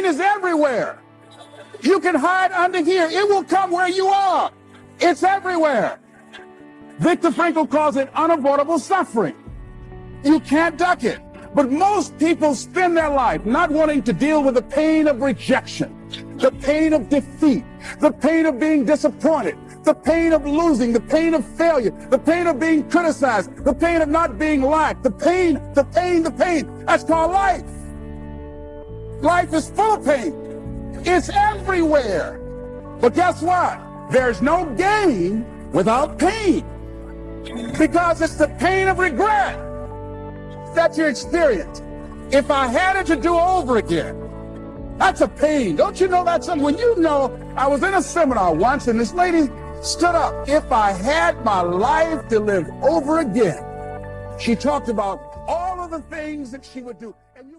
is everywhere. You can hide under here. It will come where you are. It's everywhere. Viktor Frankl calls it unavoidable suffering. You can't duck it. But most people spend their life not wanting to deal with the pain of rejection, the pain of defeat, the pain of being disappointed, the pain of losing, the pain of failure, the pain of being criticized, the pain of not being liked, the pain. That's called life. Life is full of pain. It's everywhere. But guess what? There's no gain without pain, because it's the pain of regret that you experience. If I had it to do over again, that's a pain. Don't you know that's something? When you know, I was in a seminar once and this lady stood up. If I had my life to live over again, she talked about all of the things that she would do. And you